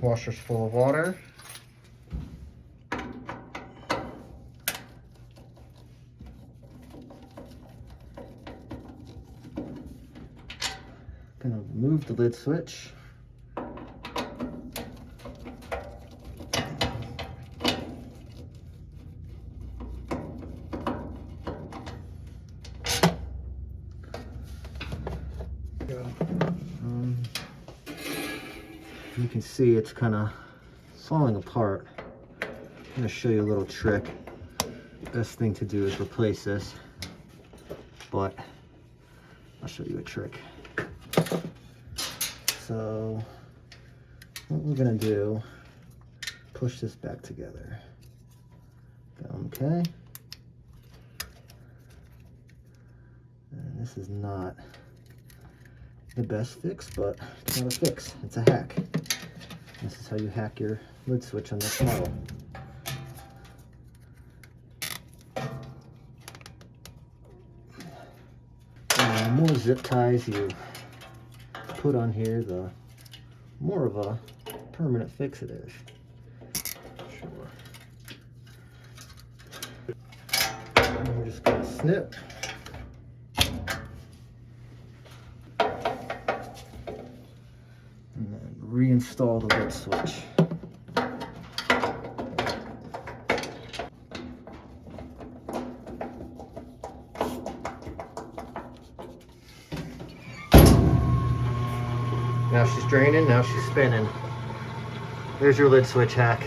washers full of water. Gonna remove the lid switch. You can see it's kind of falling apart. I'm going to show you a little trick. Best thing to do is replace this, but I'll show you a trick. So what we're going to do, push this back together. Okay. And this is not the best fix, but it's not a fix, it's a hack. This is how you hack your lid switch on this model. And the more zip ties you put on here, the more of a permanent fix it is. Sure. And we're just going to snip. And then reinstall the lid switch. Now she's draining, now she's spinning. There's your lid switch hack.